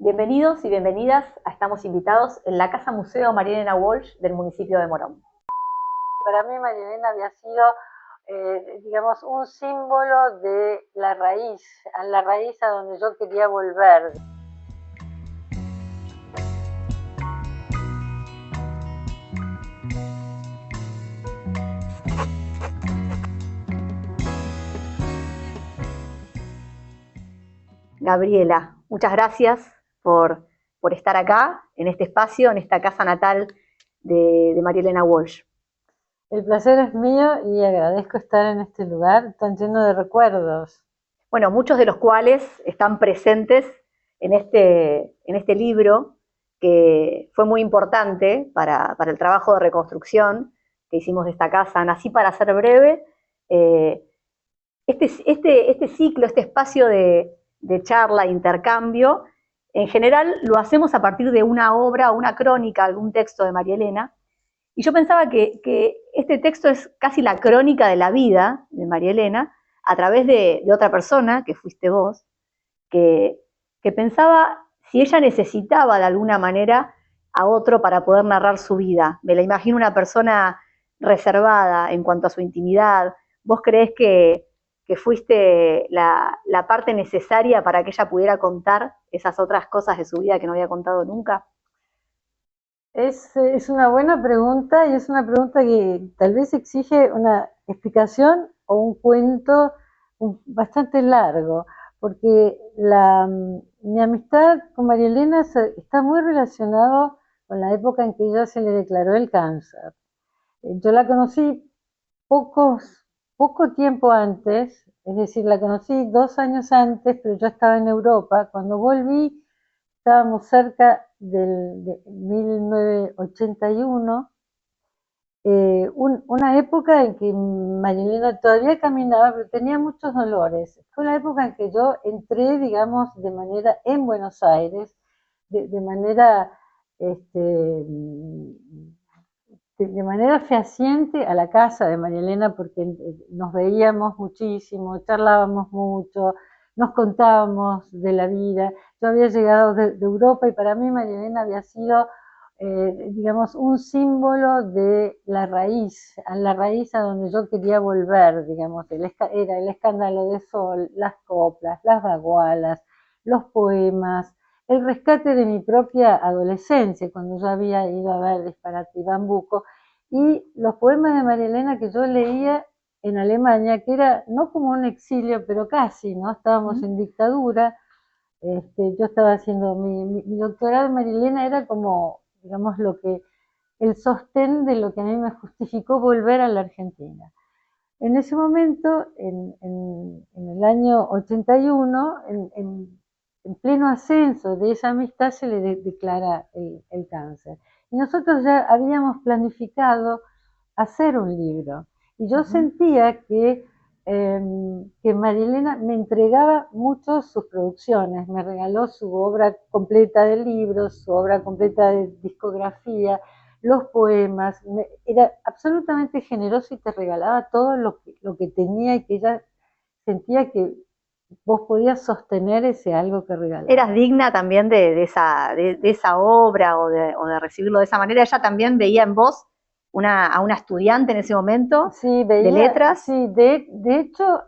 Bienvenidos y bienvenidas a Estamos Invitados en la Casa Museo María Elena Walsh del municipio de Morón. Para mí María Elena había sido, digamos, un símbolo de la raíz a donde yo quería volver. Gabriela, muchas gracias por estar acá, en este espacio, en esta casa natal de María Elena Walsh. El placer es mío y agradezco estar en este lugar tan lleno de recuerdos. Bueno, muchos de los cuales están presentes en este libro, que fue muy importante para el trabajo de reconstrucción que hicimos de esta casa. Nací para ser breve. Este ciclo, este espacio de charla, intercambio, en general lo hacemos a partir de una obra o una crónica, algún texto de María Elena. Y yo pensaba que este texto es casi la crónica de la vida de María Elena a través de otra persona, que fuiste vos, que pensaba si ella necesitaba de alguna manera a otro para poder narrar su vida. Me la imagino una persona reservada en cuanto a su intimidad. ¿Vos creés que fuiste la parte necesaria para que ella pudiera contar esas otras cosas de su vida que no había contado nunca? Es una buena pregunta y es una pregunta que tal vez exige una explicación o un cuento bastante largo, porque mi amistad con María Elena está muy relacionado con la época en que ella se le declaró el cáncer. Yo la conocí poco tiempo antes, es decir, la conocí 2 años antes, pero yo estaba en Europa. Cuando volví, estábamos cerca de 1981, una época en que María Elena todavía caminaba, pero tenía muchos dolores. Fue la época en que yo entré, digamos, en Buenos Aires, de manera este, de manera fehaciente a la casa de María Elena, porque nos veíamos muchísimo, charlábamos mucho, nos contábamos de la vida. Yo había llegado de Europa y para mí María Elena había sido, digamos, un símbolo de la raíz a donde yo quería volver, digamos. Era el escándalo de sol, las coplas, las bagualas, los poemas, el rescate de mi propia adolescencia, cuando yo había ido a ver Disparate y Bambuco, y los poemas de María Elena que yo leía en Alemania, que era no como un exilio, pero casi, ¿no? Estábamos en dictadura. Yo estaba haciendo mi doctorado en María Elena, era como, digamos, el sostén de lo que a mí me justificó volver a la Argentina. En ese momento, en el año 81, en pleno ascenso de esa amistad, se le declara el cáncer. Y nosotros ya habíamos planificado hacer un libro. Y yo sentía que María Elena me entregaba mucho sus producciones, me regaló su obra completa de libros, su obra completa de discografía, los poemas, era absolutamente generoso y te regalaba todo lo que tenía y que ella sentía que vos podías sostener ese algo que regalaba. ¿Eras digna también de esa obra o de recibirlo de esa manera? ¿Ella también veía en vos a una estudiante en ese momento Sí, de letras? Sí, de hecho,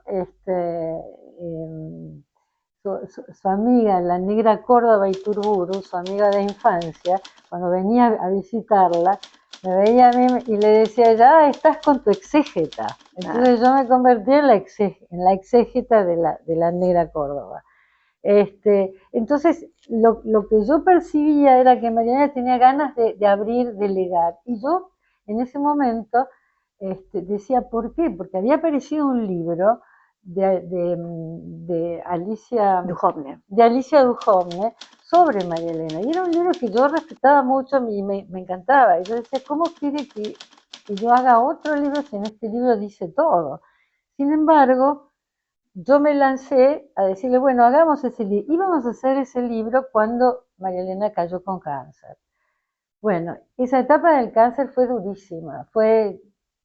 su amiga, la negra Córdoba Iturburu, su amiga de infancia, cuando venía a visitarla, me veía a mí y le decía ella, estás con tu exégeta. Entonces yo me convertí en la exégeta de la negra Córdoba. Entonces, lo que yo percibía era que Mariana tenía ganas de abrir, de legar. Y yo, en ese momento, decía, ¿por qué? Porque había aparecido un libro de Alicia Duhovne sobre María Elena. Y era un libro que yo respetaba mucho y me encantaba. Y yo decía, ¿cómo quiere que yo haga otro libro si en este libro dice todo? Sin embargo, yo me lancé a decirle, bueno, hagamos ese libro. Íbamos a hacer ese libro cuando María Elena cayó con cáncer. Bueno, esa etapa del cáncer fue durísima. Fue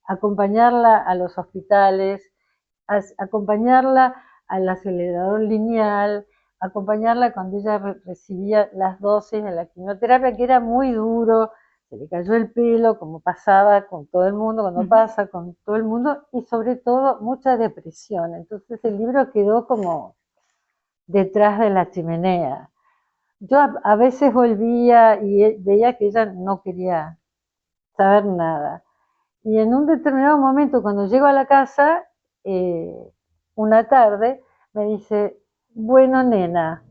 acompañarla a los hospitales, acompañarla al acelerador lineal, acompañarla cuando ella recibía las dosis de la quimioterapia, que era muy duro, se le cayó el pelo, como pasaba con todo el mundo, cuando pasa con todo el mundo, y sobre todo mucha depresión. Entonces el libro quedó como detrás de la chimenea. Yo a veces volvía y veía que ella no quería saber nada. Y en un determinado momento, cuando llego a la casa, una tarde, me dice, bueno, nena,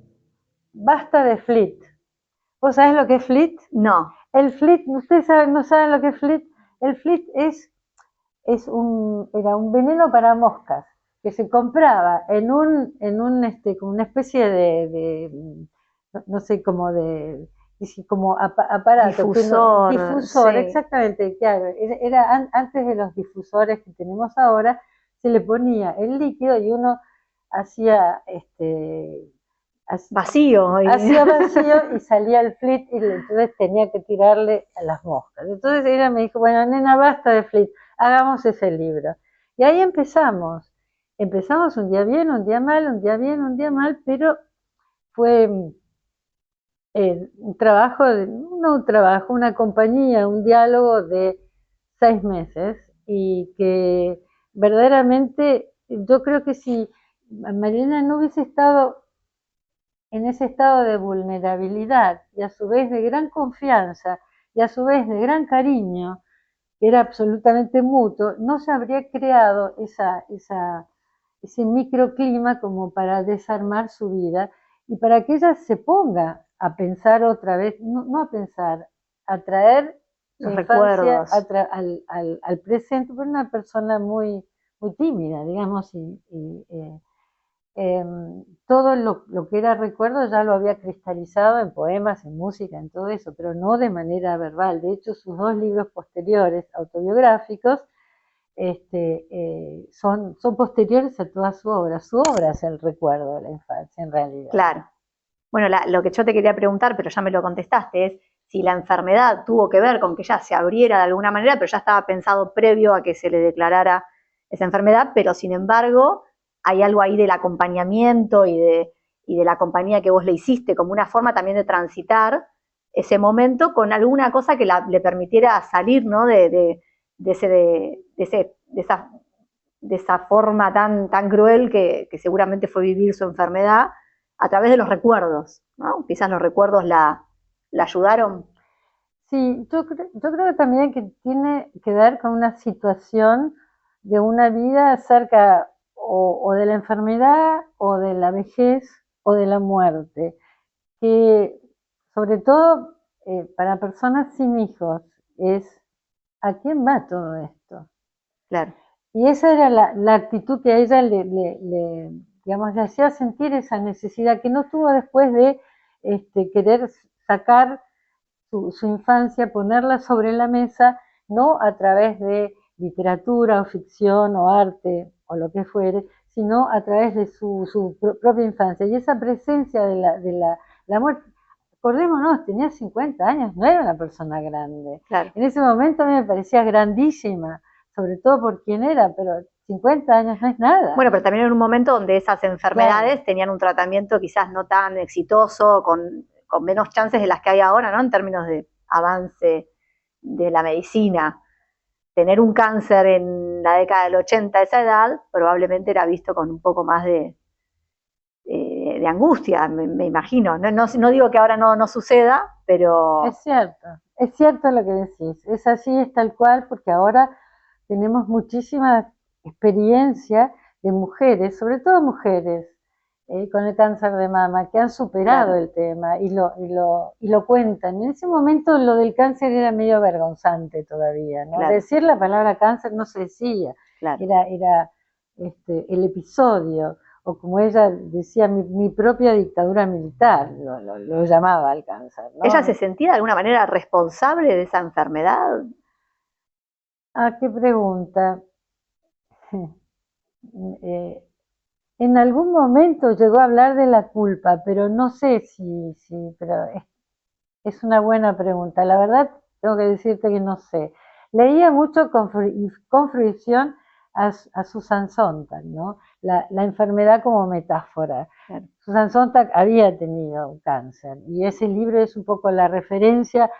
basta de Fleet. ¿Vos sabés lo que es Fleet? No. El Fleet, ustedes no saben lo que es Fleet. El Fleet era un veneno para moscas que se compraba como una especie no sé, como aparato. Difusor, sí. exactamente, claro. Era antes de los difusores que tenemos ahora, se le ponía el líquido y uno hacía vacío. Hacía vacío y salía el Fleet y entonces tenía que tirarle a las moscas. Entonces ella me dijo, bueno, nena, basta de Fleet, hagamos ese libro. Y ahí empezamos. Empezamos un día bien, un día mal, un día bien, un día mal, pero fue un trabajo, no un trabajo, una compañía, un diálogo de 6 meses y que verdaderamente yo creo que si Marielena no hubiese estado en ese estado de vulnerabilidad y a su vez de gran confianza y a su vez de gran cariño, que era absolutamente mutuo, no se habría creado ese microclima como para desarmar su vida y para que ella se ponga a pensar otra vez, no a pensar, a traer su infancia al presente, por una persona muy, muy tímida, digamos, todo lo que era recuerdo ya lo había cristalizado en poemas, en música, en todo eso, pero no de manera verbal. De hecho, sus 2 libros posteriores, autobiográficos, son posteriores a toda su obra. Su obra es el recuerdo de la infancia, en realidad. Claro. Bueno, lo que yo te quería preguntar, pero ya me lo contestaste, es si la enfermedad tuvo que ver con que ella se abriera de alguna manera, pero ya estaba pensado previo a que se le declarara esa enfermedad, pero sin embargo hay algo ahí del acompañamiento y de la compañía que vos le hiciste, como una forma también de transitar ese momento con alguna cosa que le permitiera salir, ¿no? De esa forma tan cruel que seguramente fue vivir su enfermedad a través de los recuerdos, ¿no? Quizás los recuerdos la ayudaron. Sí, yo creo que también que tiene que ver con una situación de una vida cerca o de la enfermedad o de la vejez o de la muerte, que sobre todo para personas sin hijos es ¿a quién va todo esto? Claro. Y esa era la actitud que a ella digamos, le hacía sentir esa necesidad, que no tuvo después de querer sacar su infancia, ponerla sobre la mesa, no a través de literatura o ficción o arte o lo que fuere, sino a través de su propia infancia. Y esa presencia de la muerte, acordémonos, tenía 50 años, no era una persona grande. Claro. En ese momento a mí me parecía grandísima, sobre todo por quién era, pero 50 años no es nada. Bueno, pero también en un momento donde esas enfermedades tenían un tratamiento quizás no tan exitoso, con menos chances de las que hay ahora, ¿no? En términos de avance de la medicina. Tener un cáncer en la década del 80 a esa edad probablemente era visto con un poco más de angustia, me imagino. No digo que ahora no suceda, pero... Es cierto lo que decís, es así, es tal cual, porque ahora tenemos muchísima experiencia de mujeres, sobre todo mujeres, con el cáncer de mama, que han superado el tema y lo cuentan. En ese momento lo del cáncer era medio vergonzante todavía, ¿no? Decir la palabra cáncer no se decía, era el episodio, o como ella decía, mi propia dictadura militar, lo llamaba al cáncer, ¿no? ¿Ella se sentía de alguna manera responsable de esa enfermedad? Ah, qué pregunta. En algún momento llegó a hablar de la culpa, pero no sé pero es una buena pregunta. La verdad, tengo que decirte que no sé. Leía mucho con fruición a Susan Sontag, ¿no? La enfermedad como metáfora. Claro. Susan Sontag había tenido cáncer y ese libro es un poco la referencia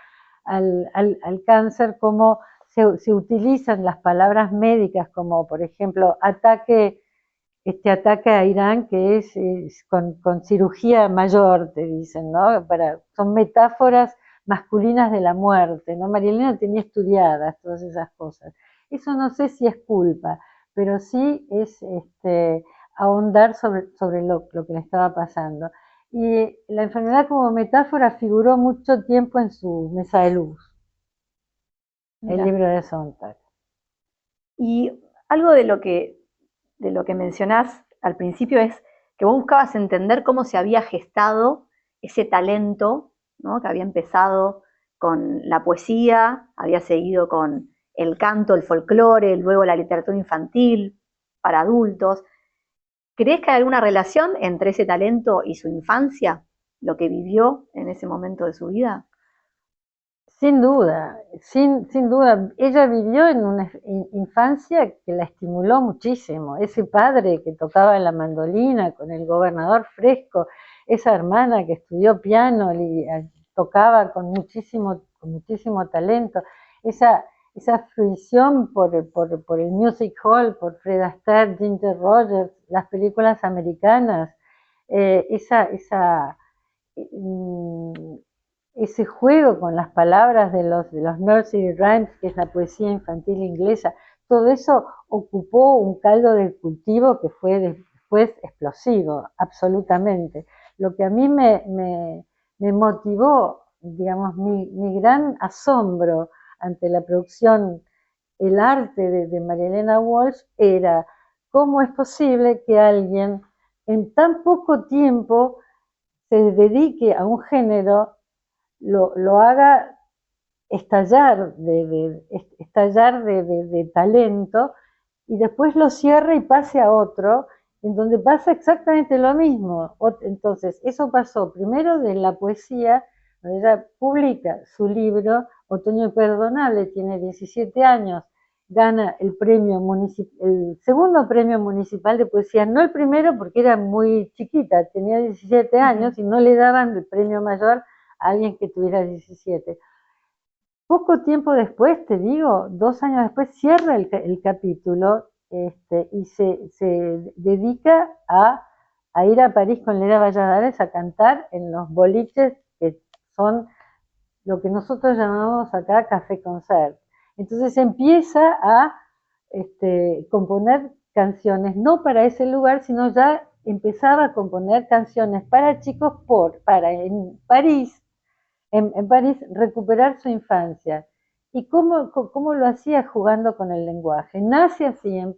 al cáncer, cómo se utilizan las palabras médicas como, por ejemplo, este ataque a Irán que es con cirugía mayor, te dicen, ¿no? Son metáforas masculinas de la muerte, ¿no? María Elena tenía estudiadas todas esas cosas. Eso no sé si es culpa, pero sí es ahondar sobre lo que le estaba pasando. Y la enfermedad como metáfora figuró mucho tiempo en su mesa de luz, el libro de Sontag. Y algo de lo que mencionás al principio es que vos buscabas entender cómo se había gestado ese talento, ¿no? Que había empezado con la poesía, había seguido con el canto, el folclore, luego la literatura infantil para adultos. ¿Crees que hay alguna relación entre ese talento y su infancia, lo que vivió en ese momento de su vida? Sin duda, sin duda. Ella vivió en una infancia que la estimuló muchísimo. Ese padre que tocaba la mandolina con el gobernador Fresco, esa hermana que estudió piano y tocaba con muchísimo talento, esa fruición por el music hall, por Fred Astaire, Ginger Rogers, las películas americanas, ese juego con las palabras de los nursery rhymes, que es la poesía infantil inglesa, todo eso ocupó un caldo de cultivo que fue después explosivo, absolutamente. Lo que a mí me motivó, digamos, mi gran asombro ante la producción, el arte de María Elena Walsh, era cómo es posible que alguien en tan poco tiempo se dedique a un género, lo haga estallar de talento y después lo cierre y pase a otro, en donde pasa exactamente lo mismo. Entonces, eso pasó primero de la poesía, donde ella publica su libro Otoño Imperdonable, tiene 17 años, gana el segundo premio municipal de poesía, no el primero porque era muy chiquita, tenía 17 años y no le daban el premio mayor a alguien que tuviera 17. Poco tiempo después, te digo, 2 años después, cierra el capítulo y se dedica a ir a París con Leda Valladares a cantar en los boliches que son lo que nosotros llamamos acá café concert. Entonces empieza a componer canciones, no para ese lugar, sino ya empezaba a componer canciones para chicos para en París recuperar su infancia. ¿Y cómo lo hacía? Jugando con el lenguaje. Nace así en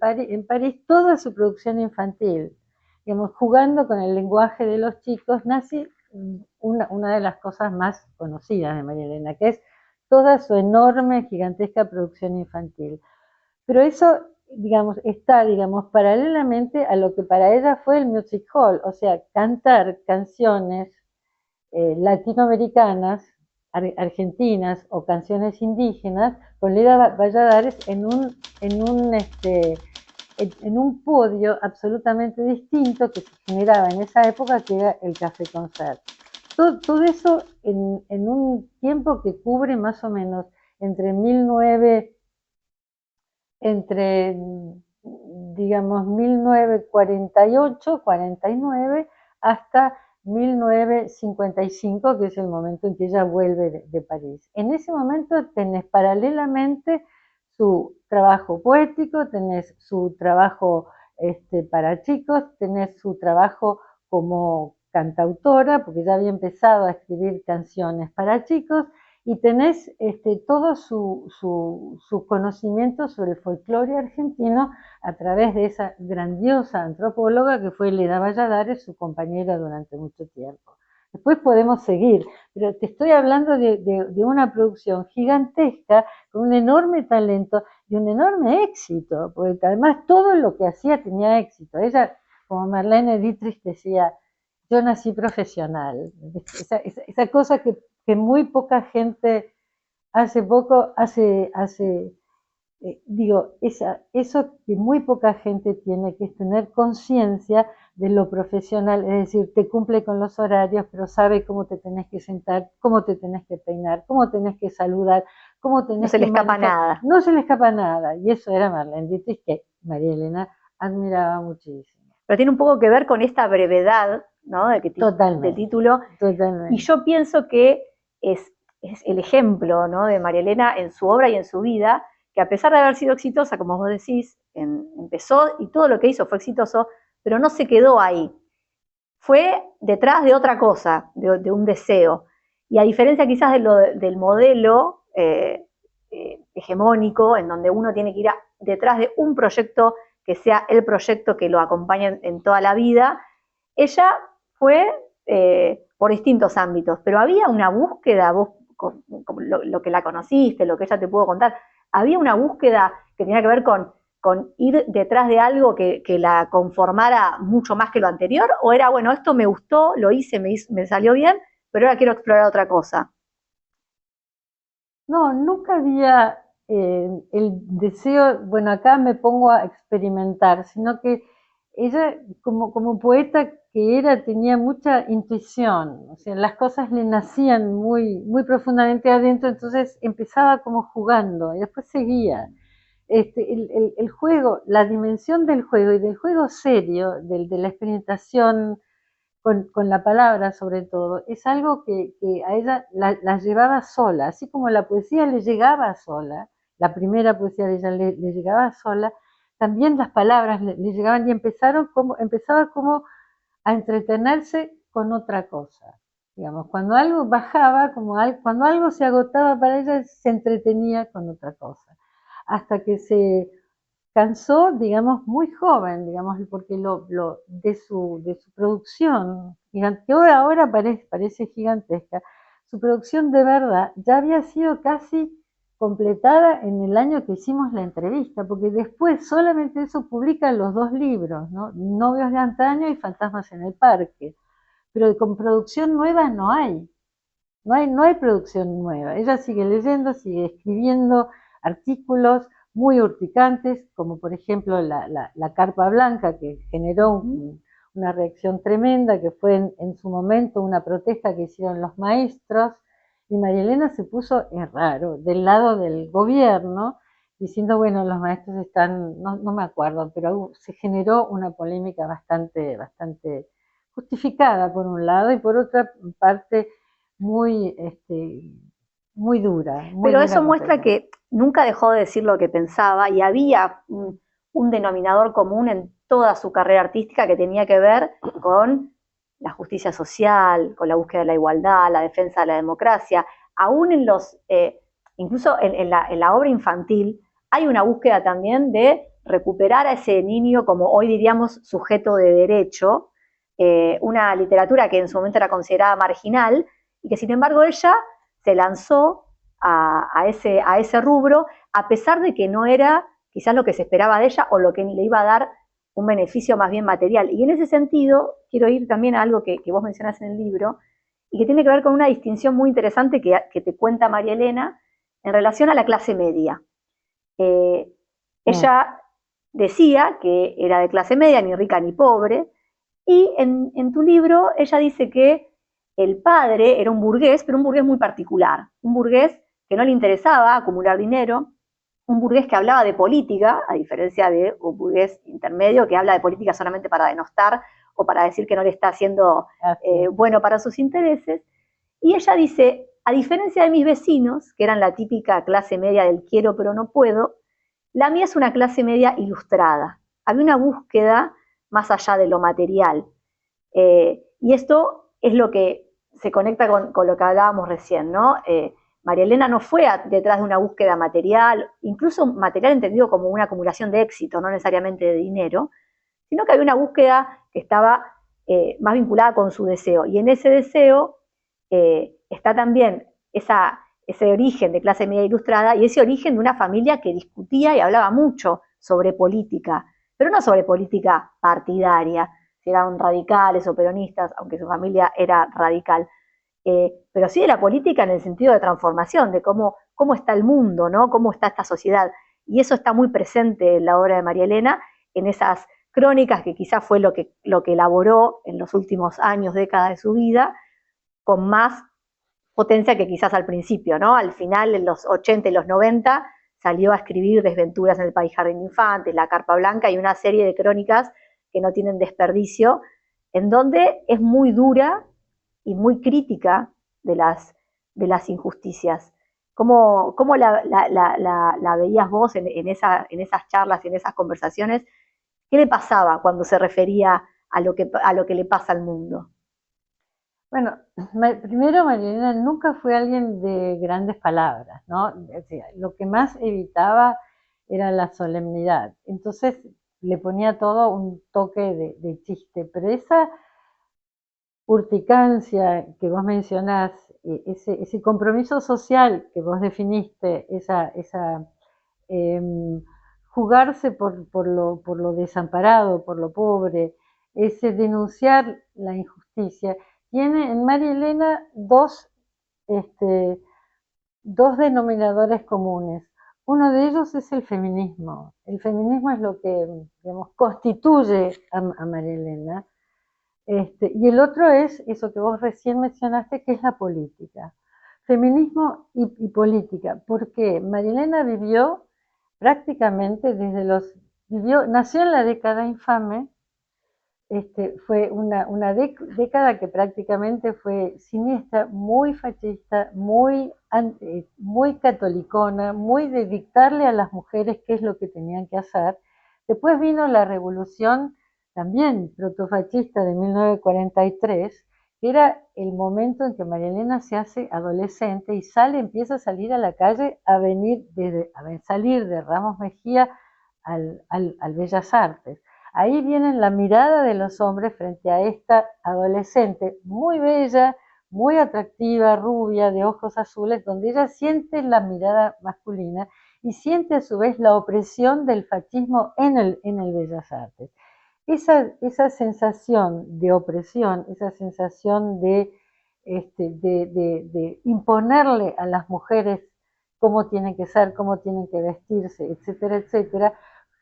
París toda su producción infantil, digamos, jugando con el lenguaje de los chicos, nace una de las cosas más conocidas de María Elena, que es toda su enorme, gigantesca producción infantil. Pero eso, digamos, está, digamos, paralelamente a lo que para ella fue el music hall, o sea, cantar canciones latinoamericanas, argentinas o canciones indígenas con Leda Valladares en un podio absolutamente distinto que se generaba en esa época, que era el Café Concert. Todo eso en un tiempo que cubre más o menos entre 1948, 49, hasta 1955, que es el momento en que ella vuelve de París. En ese momento tenés paralelamente su trabajo poético, tenés su trabajo para chicos, tenés su trabajo como cantautora, porque ya había empezado a escribir canciones para chicos, y tenés todo su conocimiento sobre el folclore argentino a través de esa grandiosa antropóloga que fue Leda Valladares, su compañera durante mucho tiempo. Después podemos seguir, pero te estoy hablando de una producción gigantesca, con un enorme talento y un enorme éxito, porque además todo lo que hacía tenía éxito. Ella, como Marlene Dietrich decía, yo nací profesional. Esa cosa que muy poca gente hace digo, eso que muy poca gente tiene, que es tener conciencia de lo profesional, es decir, te cumple con los horarios, pero sabe cómo te tenés que sentar, cómo te tenés que peinar, cómo tenés que saludar, cómo tenés No se que le escapa manejar. nada. No se le escapa nada, y eso era Marlene Dietrich, que María Elena admiraba muchísimo. Pero tiene un poco que ver con esta brevedad, ¿no? de título. Totalmente. Y yo pienso que es el ejemplo, ¿no? de María Elena en su obra y en su vida, que a pesar de haber sido exitosa, como vos decís, empezó y todo lo que hizo fue exitoso, pero no se quedó ahí. Fue detrás de otra cosa, de un deseo. Y a diferencia quizás del modelo hegemónico, en donde uno tiene que ir detrás de un proyecto que sea el proyecto que lo acompañe en toda la vida, ella fue por distintos ámbitos, pero había una búsqueda, vos, lo que la conociste, lo que ella te pudo contar, había una búsqueda que tenía que ver con ir detrás de algo que la conformara mucho más que lo anterior, o era, bueno, esto me gustó, lo hice, me salió bien, pero ahora quiero explorar otra cosa? No, nunca había el deseo, bueno, acá me pongo a experimentar, sino que ella, como poeta que era, tenía mucha intuición, o sea, las cosas le nacían muy profundamente adentro, entonces empezaba como jugando y después seguía. El juego, la dimensión del juego y del juego serio, de la experimentación con la palabra sobre todo, es algo que a ella la llevaba sola, así como la poesía le llegaba sola, la primera poesía de ella le llegaba sola, también las palabras le llegaban y empezaba como a entretenerse con otra cosa. Digamos, cuando algo bajaba, cuando algo se agotaba para ella, se entretenía con otra cosa. Hasta que se cansó, digamos, muy joven, digamos, porque de su producción, que ahora parece gigantesca, su producción de verdad ya había sido casi completada en el año que hicimos la entrevista, porque después solamente eso publica los 2 libros, ¿no? Novios de antaño y Fantasmas en el parque, pero con producción nueva no hay. No hay producción nueva. Ella sigue leyendo, sigue escribiendo artículos muy urticantes, como por ejemplo la carpa blanca, que generó una reacción tremenda, que fue en su momento una protesta que hicieron los maestros, y María Elena se puso, es raro, del lado del gobierno, diciendo, bueno, los maestros están, no me acuerdo, pero se generó una polémica bastante justificada por un lado, y por otra parte muy, muy dura. Pero eso muestra que nunca dejó de decir lo que pensaba y había un denominador común en toda su carrera artística que tenía que ver con la justicia social, con la búsqueda de la igualdad, la defensa de la democracia. Aún incluso en la obra infantil, hay una búsqueda también de recuperar a ese niño como hoy diríamos sujeto de derecho, una literatura que en su momento era considerada marginal y que sin embargo ella se lanzó a ese rubro, a pesar de que no era quizás lo que se esperaba de ella o lo que le iba a dar un beneficio más bien material. Y en ese sentido, quiero ir también a algo que vos mencionás en el libro, y que tiene que ver con una distinción muy interesante que te cuenta María Elena en relación a la clase media. Ella decía que era de clase media, ni rica ni pobre, y en tu libro ella dice que el padre era un burgués, pero un burgués muy particular, un burgués que no le interesaba acumular dinero, un burgués que hablaba de política, a diferencia de un burgués intermedio que habla de política solamente para denostar o para decir que no le está haciendo bueno para sus intereses. Y ella dice, a diferencia de mis vecinos, que eran la típica clase media del quiero pero no puedo, la mía es una clase media ilustrada. Había una búsqueda más allá de lo material. Y esto es lo que se conecta con lo que hablábamos recién, ¿no? María Elena no fue detrás de una búsqueda material, incluso material entendido como una acumulación de éxito, no necesariamente de dinero, sino que había una búsqueda que estaba más vinculada con su deseo. Y en ese deseo está también ese origen de clase media ilustrada y ese origen de una familia que discutía y hablaba mucho sobre política, pero no sobre política partidaria, si eran radicales o peronistas, aunque su familia era radical, pero sí de la política en el sentido de transformación, de cómo está el mundo, ¿no? Cómo está esta sociedad. y eso está muy presente en la obra de María Elena, en esas crónicas que quizás fue lo que elaboró en los últimos años, décadas de su vida, con más potencia que quizás al principio, ¿no? Al final, en los 80 y los 90, salió a escribir Desventuras en el País Jardín de Infantes, La Carpa Blanca y una serie de crónicas que no tienen desperdicio, en donde es muy dura y muy crítica de las injusticias. ¿Cómo la veías vos en esas charlas, en esas conversaciones? ¿Qué le pasaba cuando se refería a lo que le pasa al mundo? Bueno, primero María Elena nunca fue alguien de grandes palabras, ¿no? O sea, lo que más evitaba era la solemnidad. Entonces le ponía todo un toque de chiste, pero esa urticancia que vos mencionás, ese compromiso social que vos definiste, em, jugarse por lo desamparado, por lo pobre, ese denunciar la injusticia, tiene en María Elena dos denominadores comunes. Uno de ellos es el feminismo. El feminismo es lo que, digamos, constituye a María Elena. Y el otro es eso que vos recién mencionaste, que es la política. Feminismo y política. Porque María Elena vivió prácticamente nació en la década infame. Fue una década que prácticamente fue siniestra, muy fascista, muy catolicona, muy de dictarle a las mujeres qué es lo que tenían que hacer. Después vino la revolución también protofascista de 1943, que era el momento en que María Elena se hace adolescente y empieza a salir a la calle a salir de Ramos Mejía al Bellas Artes. Ahí viene la mirada de los hombres frente a esta adolescente muy bella, muy atractiva, rubia, de ojos azules, donde ella siente la mirada masculina y siente a su vez la opresión del fascismo en el Bellas Artes. Esa sensación de opresión, esa sensación de imponerle a las mujeres cómo tienen que ser, cómo tienen que vestirse, etcétera, etcétera,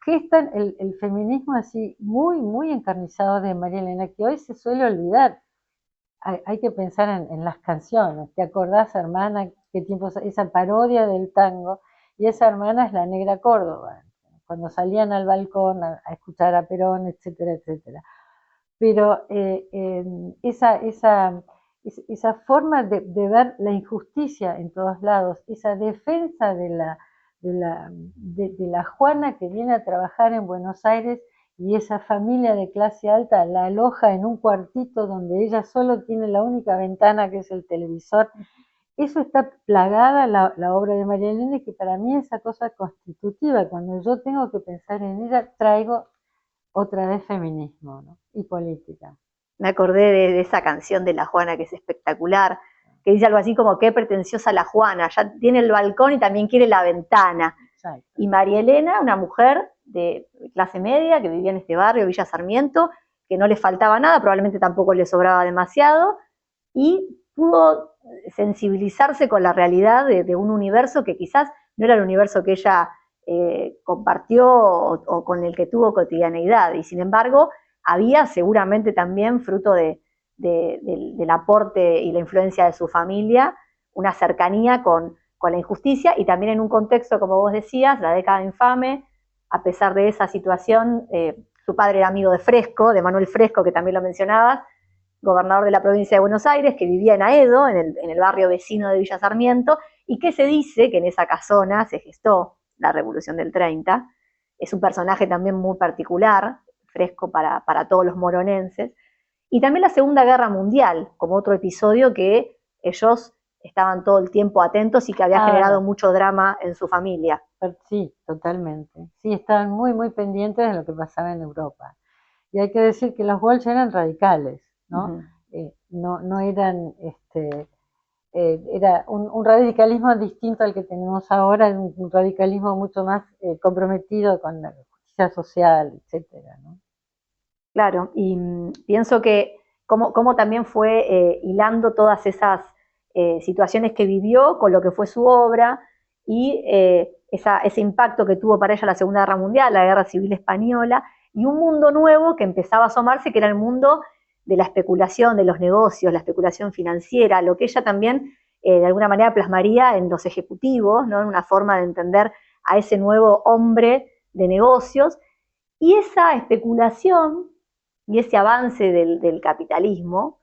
gestan el feminismo así muy, muy encarnizado de María Elena, que hoy se suele olvidar. Hay que pensar en las canciones. ¿Te acordás, hermana, qué tiempo esa parodia del tango? Y esa hermana es la Negra Córdoba, cuando salían al balcón a escuchar a Perón, etcétera, etcétera. Pero esa forma de ver la injusticia en todos lados, esa defensa de la Juana que viene a trabajar en Buenos Aires y esa familia de clase alta la aloja en un cuartito donde ella solo tiene la única ventana que es el televisor. Eso está plagada la obra de María Elena, y que para mí es esa cosa constitutiva. Cuando yo tengo que pensar en ella, traigo otra vez feminismo, ¿no? Y política. Me acordé de esa canción de La Juana, que es espectacular, que dice algo así como: qué pretenciosa la Juana, ya tiene el balcón y también quiere la ventana. Exacto. Y María Elena, una mujer de clase media que vivía en este barrio, Villa Sarmiento, que no le faltaba nada, probablemente tampoco le sobraba demasiado, y pudo sensibilizarse con la realidad de un universo que quizás no era el universo que ella compartió o con el que tuvo cotidianeidad, y sin embargo había seguramente también, fruto del aporte y la influencia de su familia, una cercanía con la injusticia, y también en un contexto, como vos decías, la década infame. A pesar de esa situación, su padre era amigo de Fresco, de Manuel Fresco, que también lo mencionabas, gobernador de la provincia de Buenos Aires, que vivía en Aedo, en el barrio vecino de Villa Sarmiento, y que se dice que en esa casona se gestó la Revolución del 30. Es un personaje también muy particular, Fresco para todos los moronenses. Y también la Segunda Guerra Mundial, como otro episodio que ellos estaban todo el tiempo atentos y que había generado mucho drama en su familia. Sí, totalmente. Sí, estaban muy, muy pendientes de lo que pasaba en Europa. Y hay que decir que los Walsh eran radicales, ¿no? No eran, era un radicalismo distinto al que tenemos ahora, un radicalismo mucho más comprometido con la justicia social, etcétera, ¿no? Claro, y pienso que cómo también fue hilando todas esas situaciones que vivió con lo que fue su obra, y ese impacto que tuvo para ella la Segunda Guerra Mundial, la Guerra Civil Española, y un mundo nuevo que empezaba a asomarse, que era el mundo de la especulación, de los negocios, la especulación financiera, lo que ella también de alguna manera plasmaría en los ejecutivos, ¿no? En una forma de entender a ese nuevo hombre de negocios, y esa especulación y ese avance del capitalismo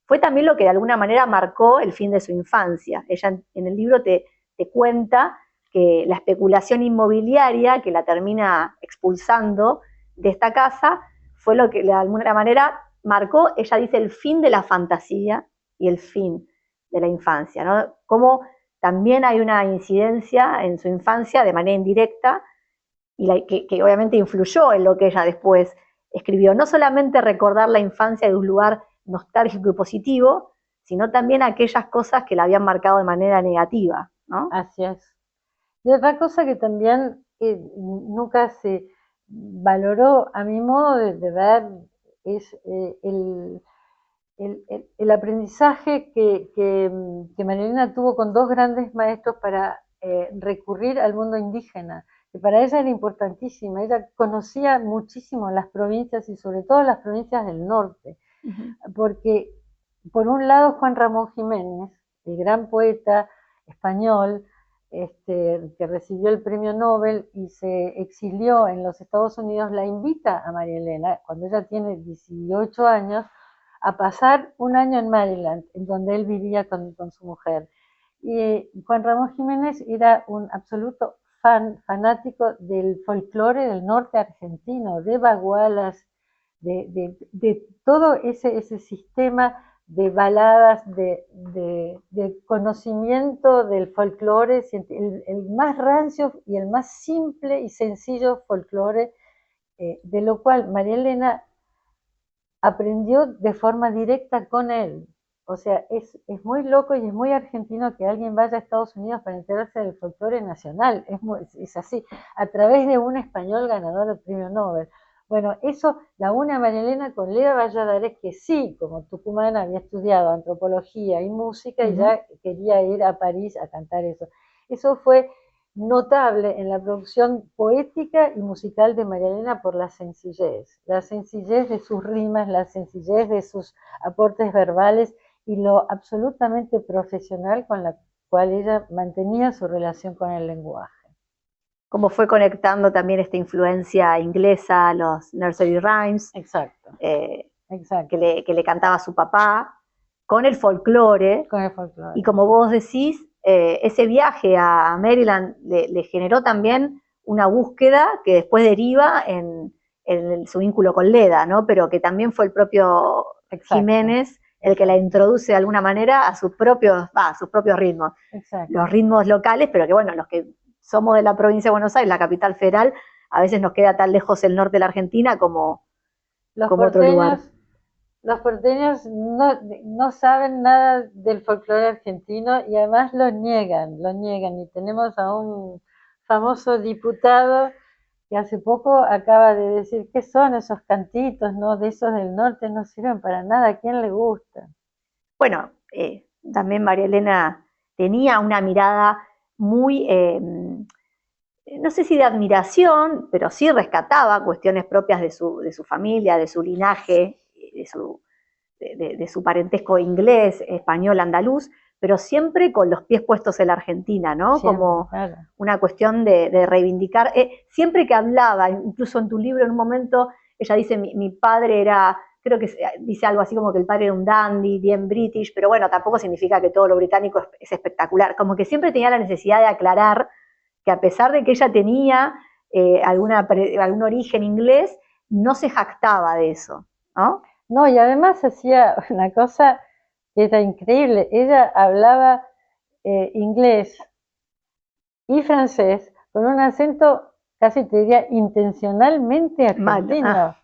fue también lo que de alguna manera marcó el fin de su infancia. Ella en el libro te cuenta que la especulación inmobiliaria que la termina expulsando de esta casa fue lo que de alguna manera marcó, ella dice, el fin de la fantasía y el fin de la infancia, ¿no? Como también hay una incidencia en su infancia de manera indirecta y que obviamente influyó en lo que ella después escribió. No solamente recordar la infancia de un lugar nostálgico y positivo, sino también aquellas cosas que la habían marcado de manera negativa, ¿no? Así es. Y otra cosa que también nunca se valoró, a mi modo de ver, es el aprendizaje que María Elena tuvo con dos grandes maestros para recurrir al mundo indígena, que para ella era importantísima. Ella conocía muchísimo las provincias y sobre todo las provincias del norte, porque por un lado Juan Ramón Jiménez, el gran poeta español, que recibió el premio Nobel y se exilió en los Estados Unidos, la invita a María Elena, cuando ella tiene 18 años, a pasar un año en Maryland, en donde él vivía con su mujer. Y Juan Ramón Jiménez era un absoluto fanático del folclore del norte argentino, de bagualas, de todo ese sistema de baladas, de conocimiento del folclore, el más rancio y el más simple y sencillo folclore, de lo cual María Elena aprendió de forma directa con él. O sea, es muy loco y es muy argentino que alguien vaya a Estados Unidos para enterarse del folclore nacional. Es así, a través de un español ganador del premio Nobel. Bueno, eso la une a María Elena con Leda Valladares, que sí, como tucumana, había estudiado antropología y música y ya quería ir a París a cantar eso. Eso fue notable en la producción poética y musical de María Elena por la sencillez de sus rimas, la sencillez de sus aportes verbales y lo absolutamente profesional con la cual ella mantenía su relación con el lenguaje. Como fue conectando también esta influencia inglesa, los nursery rhymes, exacto, exacto. Que le cantaba a su papá, con el folclore. Con el folclore. Y como vos decís, ese viaje a Maryland le generó también una búsqueda que después deriva en su vínculo con Leda, ¿no? Pero que también fue el propio exacto. Jiménez el que la introduce de alguna manera a sus propios ritmos. Exacto. Los ritmos locales, pero que bueno, los que somos de la provincia de Buenos Aires, la capital federal, a veces nos queda tan lejos el norte de la Argentina como otro lugar. Los porteños no saben nada del folclore argentino y además lo niegan. Y tenemos a un famoso diputado que hace poco acaba de decir ¿qué son esos cantitos, no? De esos del norte no sirven para nada, ¿a quién le gusta? Bueno, también María Elena tenía una mirada muy, no sé si de admiración, pero sí rescataba cuestiones propias de su familia, de su linaje, de su parentesco inglés, español, andaluz, pero siempre con los pies puestos en la Argentina, ¿no? Siempre, como claro. Una cuestión de reivindicar. Siempre que hablaba, incluso en tu libro en un momento, ella dice, mi padre era, creo que dice algo así como que el padre era un dandy, bien british, pero bueno, tampoco significa que todo lo británico es espectacular. Como que siempre tenía la necesidad de aclarar que a pesar de que ella tenía algún origen inglés, no se jactaba de eso, ¿no? No, y además hacía una cosa que era increíble. Ella hablaba inglés y francés con un acento, casi te diría, intencionalmente argentino.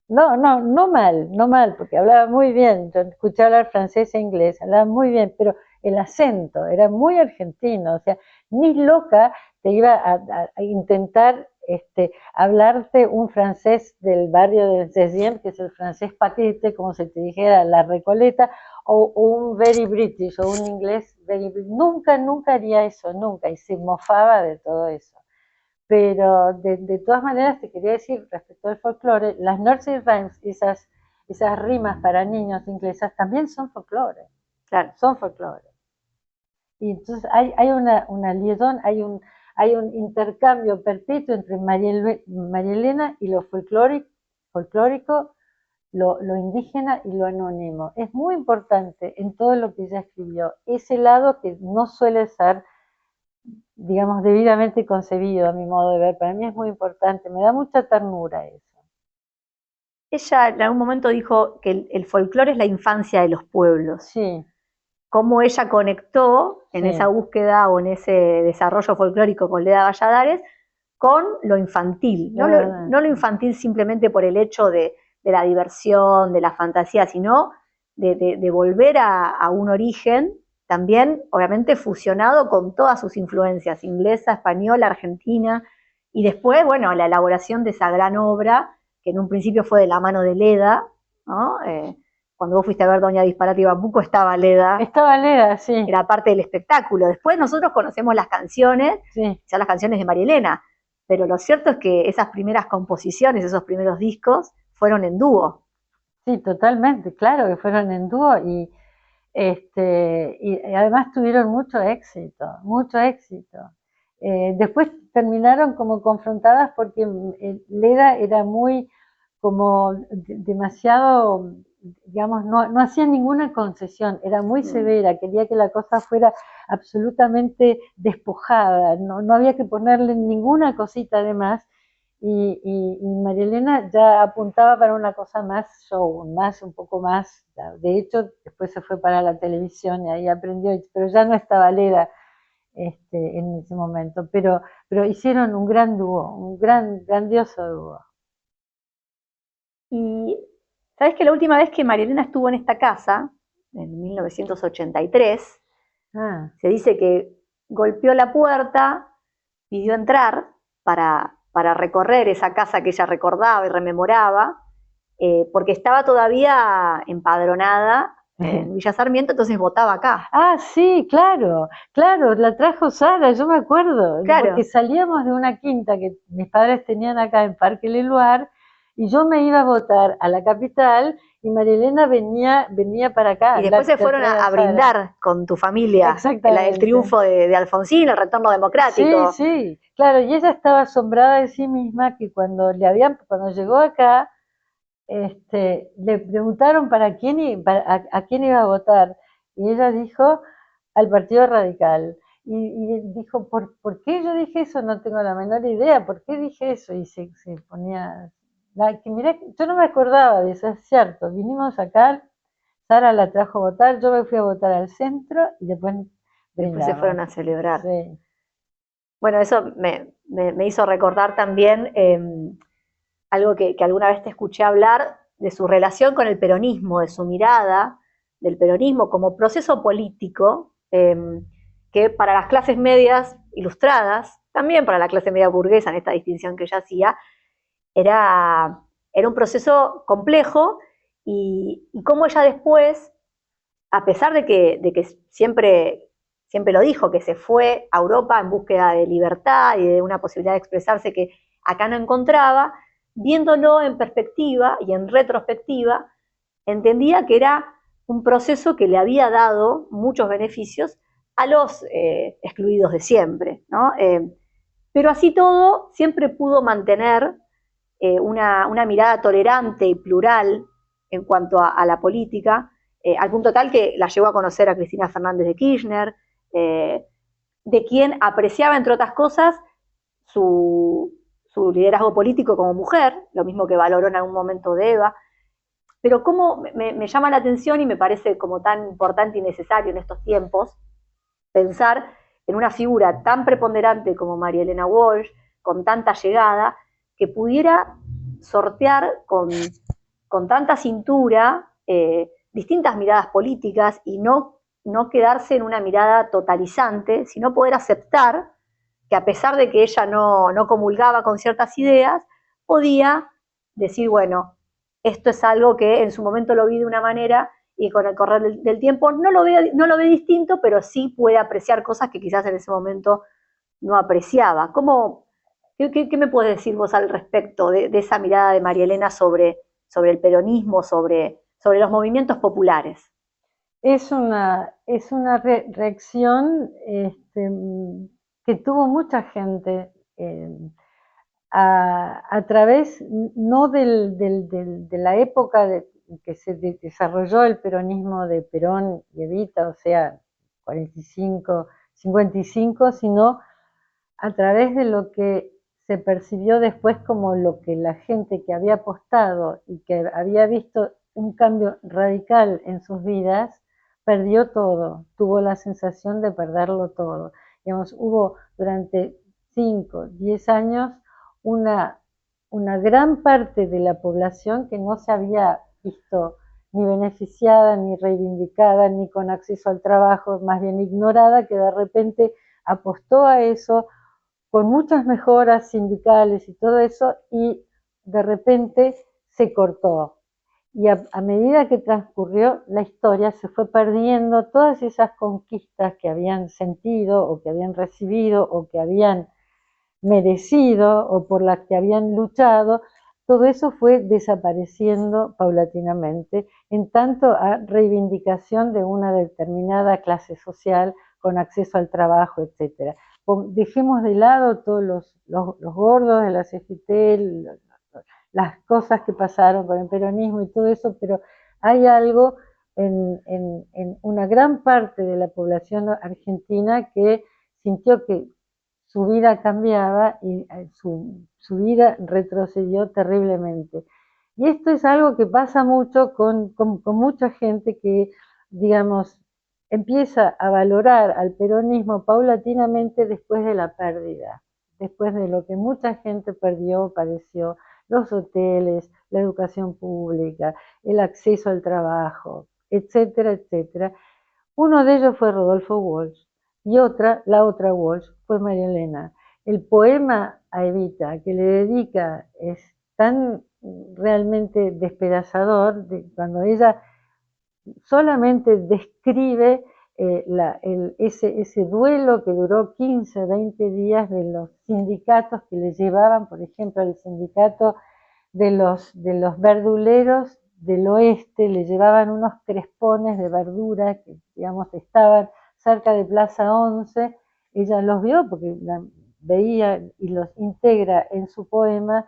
Mal. No mal, porque hablaba muy bien. Yo escuché hablar francés e inglés, hablaba muy bien, pero el acento era muy argentino. O sea, ni loca te iba a intentar hablarte un francés del barrio del Sesiem, que es el francés paquete, como se te dijera la Recoleta, o un very British, o un inglés very British. Nunca haría eso, nunca, y se mofaba de todo eso. Pero de todas maneras te quería decir, respecto al folclore, las nursery rhymes, esas rimas para niños inglesas, también son folclore. Claro. Son folclore. Y entonces hay una liaison, hay un intercambio perpetuo entre María Elena y lo folclórico, lo indígena y lo anónimo. Es muy importante en todo lo que ella escribió, ese lado que no suele ser, digamos, debidamente concebido a mi modo de ver. Para mí es muy importante, me da mucha ternura eso. Ella en algún momento dijo que el folclore es la infancia de los pueblos. Sí. Cómo ella conectó en esa búsqueda o en ese desarrollo folclórico con Leda Valladares con lo infantil, no lo infantil simplemente por el hecho de la diversión, de la fantasía, sino de volver a un origen también, obviamente, fusionado con todas sus influencias, inglesa, española, argentina, y después, bueno, la elaboración de esa gran obra, que en un principio fue de la mano de Leda, ¿no? Cuando vos fuiste a ver Doña Disparate y Bambuco estaba Leda. Estaba Leda, sí. Era parte del espectáculo. Después nosotros conocemos las canciones, sí. ya las canciones de María Elena, pero lo cierto es que esas primeras composiciones, esos primeros discos, fueron en dúo. Sí, totalmente, claro que fueron en dúo y además tuvieron mucho éxito, mucho éxito. Después terminaron como confrontadas porque Leda era muy como demasiado, digamos, no hacía ninguna concesión, era muy severa, quería que la cosa fuera absolutamente despojada, no había que ponerle ninguna cosita de más. Y María Elena ya apuntaba para una cosa más show, un poco más, de hecho después se fue para la televisión y ahí aprendió, pero ya no estaba Leda en ese momento, pero hicieron un gran dúo, un grandioso dúo. Y sabes que la última vez que María Elena estuvo en esta casa, en 1983, se dice que golpeó la puerta, pidió entrar para recorrer esa casa que ella recordaba y rememoraba, porque estaba todavía empadronada en Villa Sarmiento, entonces votaba acá. Ah, sí, claro, la trajo Sara, yo me acuerdo, claro. Porque salíamos de una quinta que mis padres tenían acá en Parque Leluar, y yo me iba a votar a la capital, y María Elena venía para acá. Y después se fueron a brindar con tu familia el triunfo de Alfonsín, el retorno democrático. Sí, claro, y ella estaba asombrada de sí misma que cuando llegó acá, le preguntaron a quién iba a votar, y ella dijo al Partido Radical. Y dijo, ¿por qué yo dije eso? No tengo la menor idea, ¿por qué dije eso? Y se ponía... Mirá, yo no me acordaba de eso, es cierto. Vinimos acá, Sara la trajo a votar, yo me fui a votar al centro y después se fueron a celebrar. Sí. Bueno, eso me hizo recordar también algo que alguna vez te escuché hablar de su relación con el peronismo, de su mirada del peronismo como proceso político que para las clases medias ilustradas, también para la clase media burguesa, en esta distinción que ella hacía, era un proceso complejo y cómo ella después, a pesar de que siempre lo dijo, que se fue a Europa en búsqueda de libertad y de una posibilidad de expresarse que acá no encontraba, viéndolo en perspectiva y en retrospectiva, entendía que era un proceso que le había dado muchos beneficios a los excluidos de siempre, ¿no? Pero así todo, siempre pudo mantener una mirada tolerante y plural en cuanto a la política, al punto tal que la llevó a conocer a Cristina Fernández de Kirchner, de quien apreciaba, entre otras cosas, su liderazgo político como mujer, lo mismo que valoró en algún momento de Eva. Pero cómo me llama la atención y me parece como tan importante y necesario en estos tiempos pensar en una figura tan preponderante como María Elena Walsh, con tanta llegada, que pudiera sortear con tanta cintura distintas miradas políticas y no quedarse en una mirada totalizante, sino poder aceptar que a pesar de que ella no comulgaba con ciertas ideas, podía decir, bueno, esto es algo que en su momento lo vi de una manera y con el correr del tiempo no lo ve distinto, pero sí puede apreciar cosas que quizás en ese momento no apreciaba. ¿Cómo ¿Qué me puedes decir vos al respecto de esa mirada de María Elena sobre el peronismo, sobre los movimientos populares? Es una reacción que tuvo mucha gente a través no de la época que se desarrolló el peronismo de Perón y Evita, o sea, 45, 55, sino a través de lo que se percibió después como lo que la gente que había apostado y que había visto un cambio radical en sus vidas, perdió todo, tuvo la sensación de perderlo todo. Digamos, hubo durante 5, 10 años una gran parte de la población que no se había visto ni beneficiada, ni reivindicada, ni con acceso al trabajo, más bien ignorada, que de repente apostó a eso, con muchas mejoras sindicales y todo eso, y de repente se cortó. Y a medida que transcurrió la historia, se fue perdiendo todas esas conquistas que habían sentido, o que habían recibido, o que habían merecido, o por las que habían luchado. Todo eso fue desapareciendo paulatinamente, en tanto a reivindicación de una determinada clase social, con acceso al trabajo, etc. Dejemos de lado todos los gordos de la CGT, las cosas que pasaron con el peronismo y todo eso, pero hay algo en una gran parte de la población argentina que sintió que su vida cambiaba y su vida retrocedió terriblemente. Y esto es algo que pasa mucho con mucha gente que, digamos, empieza a valorar al peronismo paulatinamente después de la pérdida, después de lo que mucha gente perdió, padeció, los hoteles, la educación pública, el acceso al trabajo, etcétera, etcétera. Uno de ellos fue Rodolfo Walsh y la otra Walsh fue María Elena. El poema a Evita que le dedica es tan realmente despedazador, cuando ella solamente describe ese duelo que duró 15, 20 días de los sindicatos que le llevaban, por ejemplo, el sindicato de los verduleros del oeste, le llevaban unos crespones de verdura que, digamos, estaban cerca de Plaza 11. Ella los vio porque veía y los integra en su poema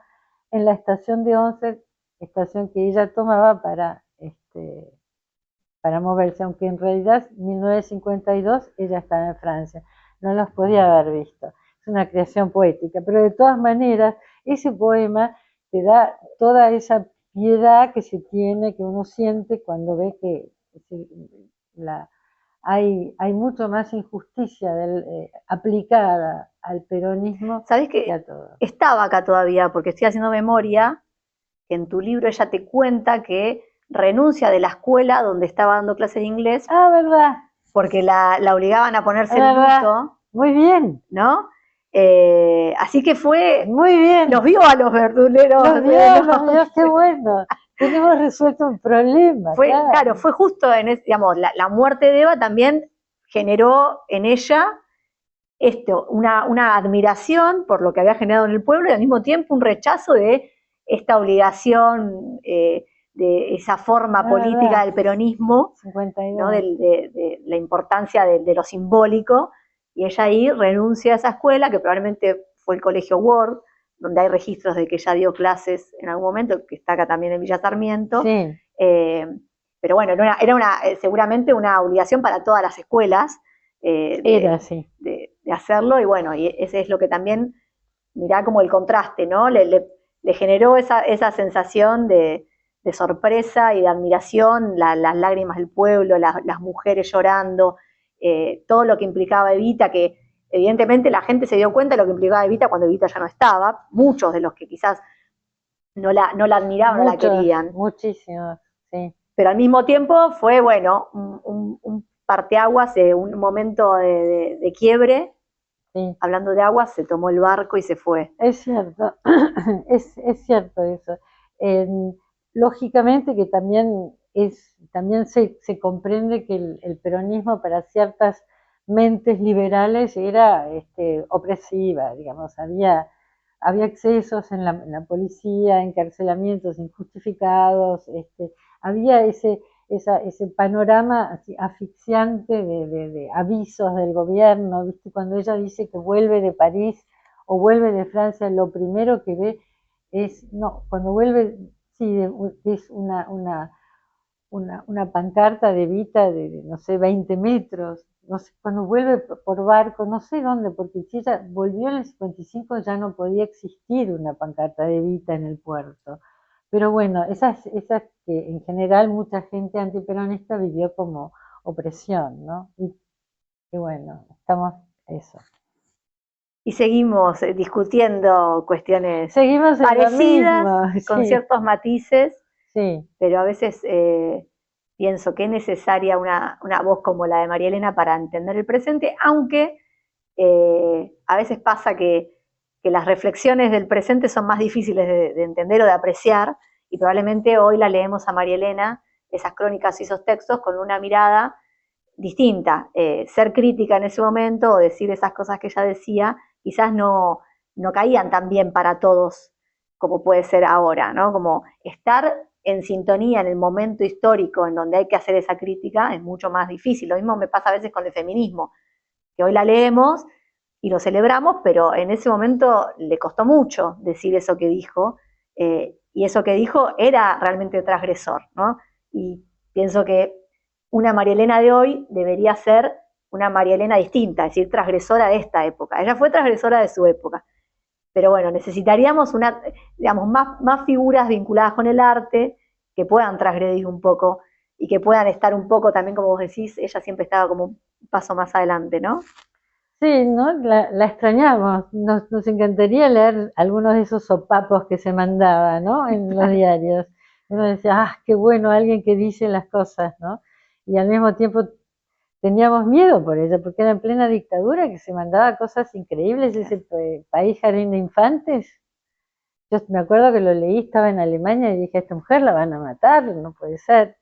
en la estación de 11, estación que ella tomaba para moverse, aunque en realidad en 1952 ella estaba en Francia, no los podía haber visto. Es una creación poética, pero de todas maneras ese poema te da toda esa piedad que se tiene, que uno siente cuando ve que hay mucho más injusticia aplicada al peronismo. ¿Sabés que estaba acá todavía? Porque estoy haciendo memoria, que en tu libro ella te cuenta que renuncia de la escuela donde estaba dando clases de inglés. Ah, ¿verdad? Porque la obligaban a ponerse el luto. Muy bien. ¿No? Así que fue... Muy bien. Los vio a los verduleros. Los vio, qué bueno. Tenemos resuelto un problema. Claro, fue justo digamos, la muerte de Eva también generó en ella una admiración por lo que había generado en el pueblo y al mismo tiempo un rechazo de esta obligación, de esa forma política del peronismo, 52. ¿No? De la importancia de lo simbólico, y ella ahí renuncia a esa escuela, que probablemente fue el Colegio Ward, donde hay registros de que ella dio clases en algún momento, que está acá también en Villa Sarmiento. Sí. Pero bueno, era seguramente una obligación para todas las escuelas de hacerlo, y bueno, y ese es lo que también, mirá como el contraste, ¿no? Le generó esa sensación de sorpresa y de admiración, las lágrimas del pueblo, las mujeres llorando, todo lo que implicaba Evita, que evidentemente la gente se dio cuenta de lo que implicaba Evita cuando Evita ya no estaba, muchos de los que quizás no la admiraban, no la querían. Muchísimos, sí. Pero al mismo tiempo fue, bueno, un parteaguas, un momento de quiebre. Sí. Hablando de agua, se tomó el barco y se fue. Es cierto, es cierto eso. Lógicamente que también se comprende que el peronismo para ciertas mentes liberales era opresiva, digamos, había había excesos en la policía, encarcelamientos injustificados, había ese panorama así asfixiante de avisos del gobierno, ¿viste? Cuando ella dice que vuelve de París o vuelve de Francia, lo primero que ve es, no, cuando vuelve, sí, es una pancarta de Evita de, no sé, 20 metros, no sé, cuando vuelve por barco, no sé dónde, porque si ella volvió en el 55 ya no podía existir una pancarta de Evita en el puerto. Pero bueno, esas que en general mucha gente antiperonista vivió como opresión, ¿no? Y bueno, estamos eso. Y seguimos discutiendo cuestiones Seguimos en parecidas, lo mismo, con sí, ciertos matices, sí. pero a veces pienso que es necesaria una voz como la de María Elena para entender el presente, aunque a veces pasa que las reflexiones del presente son más difíciles de entender o de apreciar, y probablemente hoy la leemos a María Elena, esas crónicas y esos textos, con una mirada distinta. Ser crítica en ese momento o decir esas cosas que ella decía, quizás no caían tan bien para todos como puede ser ahora, ¿no? Como estar en sintonía en el momento histórico en donde hay que hacer esa crítica es mucho más difícil. Lo mismo me pasa a veces con el feminismo, que hoy la leemos y lo celebramos, pero en ese momento le costó mucho decir eso que dijo, y eso que dijo era realmente transgresor, ¿no? Y pienso que una María Elena de hoy debería ser una María Elena distinta, es decir, transgresora de esta época. Ella fue transgresora de su época, pero bueno, necesitaríamos digamos, más figuras vinculadas con el arte que puedan transgredir un poco y que puedan estar un poco también, como vos decís, ella siempre estaba como un paso más adelante, ¿no? Sí, ¿no? La extrañamos. Nos encantaría leer algunos de esos sopapos que se mandaba, ¿no? En los diarios. Uno decía, ah, qué bueno, alguien que dice las cosas, ¿no? Y al mismo tiempo teníamos miedo por ella, porque era en plena dictadura que se mandaba cosas increíbles, ese país jardín de infantes. Yo me acuerdo que lo leí, estaba en Alemania y dije, a esta mujer la van a matar, no puede ser.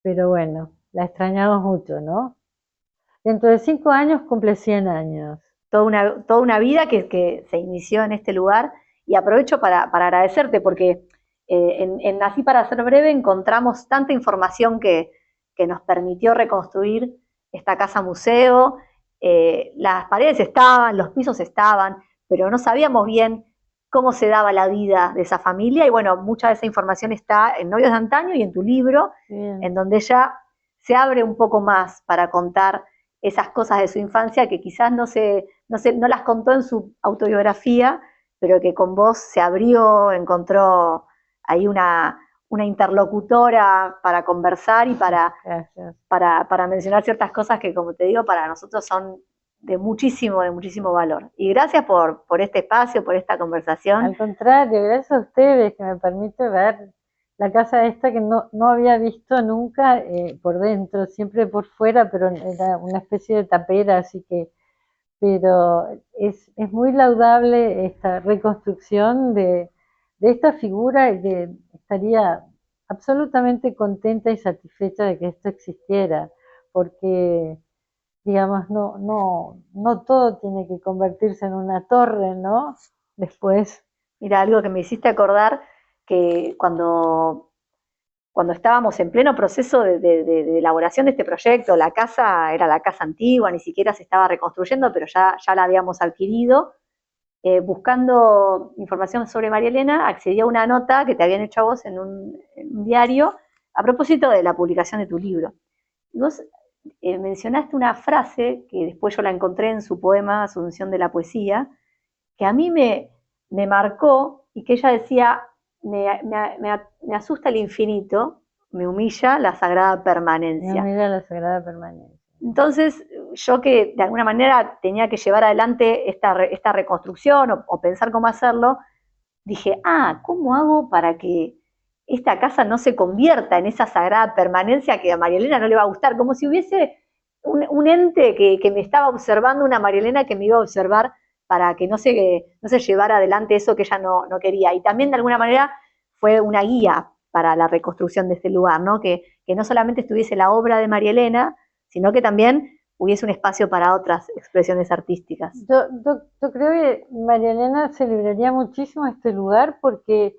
Pero bueno, la extrañamos mucho, ¿no? Dentro de 5 años cumple 100 años. Toda una vida que se inició en este lugar, y aprovecho para agradecerte porque en Nací para ser breve encontramos tanta información que nos permitió reconstruir esta casa museo. Las paredes estaban, los pisos estaban, pero no sabíamos bien cómo se daba la vida de esa familia, y bueno, mucha de esa información está en Novios de Antaño y en tu libro, Bien. en donde ella se abre un poco más para contar esas cosas de su infancia que quizás no las contó en su autobiografía, pero que con vos se abrió, encontró ahí una interlocutora para conversar y para mencionar ciertas cosas que, como te digo, para nosotros son de muchísimo valor. Y gracias por este espacio, por esta conversación. Al contrario, gracias a ustedes que me permite ver la casa esta que no había visto nunca por dentro, siempre por fuera, pero era una especie de tapera, así que, pero es muy laudable esta reconstrucción de esta figura, y que estaría absolutamente contenta y satisfecha de que esto existiera, porque digamos, no todo tiene que convertirse en una torre, ¿no? Después. Mira, algo que me hiciste acordar, que cuando estábamos en pleno proceso de elaboración de este proyecto, la casa era la casa antigua, ni siquiera se estaba reconstruyendo, pero ya la habíamos adquirido. Buscando información sobre María Elena, accedí a una nota que te habían hecho a vos en un diario a propósito de la publicación de tu libro. Y vos mencionaste una frase que después yo la encontré en su poema Asunción de la Poesía, que a mí me marcó, y que ella decía: me asusta el infinito, me humilla la sagrada permanencia. Me humilla la sagrada permanencia. Entonces, yo que de alguna manera tenía que llevar adelante esta reconstrucción o pensar cómo hacerlo, dije, ¿cómo hago para que esta casa no se convierta en esa sagrada permanencia que a María Elena no le va a gustar? Como si hubiese un ente que me estaba observando, una María Elena que me iba a observar para que no se llevara adelante eso que ella no quería. Y también de alguna manera fue una guía para la reconstrucción de este lugar, ¿no? Que no solamente estuviese la obra de María Elena, sino que también hubiese un espacio para otras expresiones artísticas. Yo creo que María Elena celebraría muchísimo este lugar porque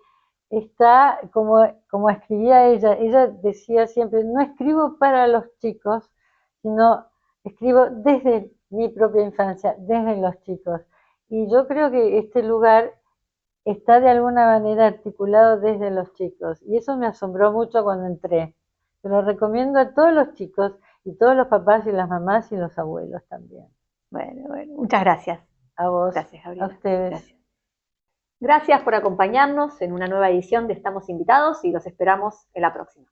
está, como escribía ella decía siempre, no escribo para los chicos, sino escribo desde mi propia infancia, desde los chicos. Y yo creo que este lugar está de alguna manera articulado desde los chicos. Y eso me asombró mucho cuando entré. Se lo recomiendo a todos los chicos y todos los papás y las mamás y los abuelos también. Bueno, muchas gracias. A vos, Gracias, Gabriela. a ustedes. Gracias. Gracias por acompañarnos en una nueva edición de Estamos Invitados y los esperamos en la próxima.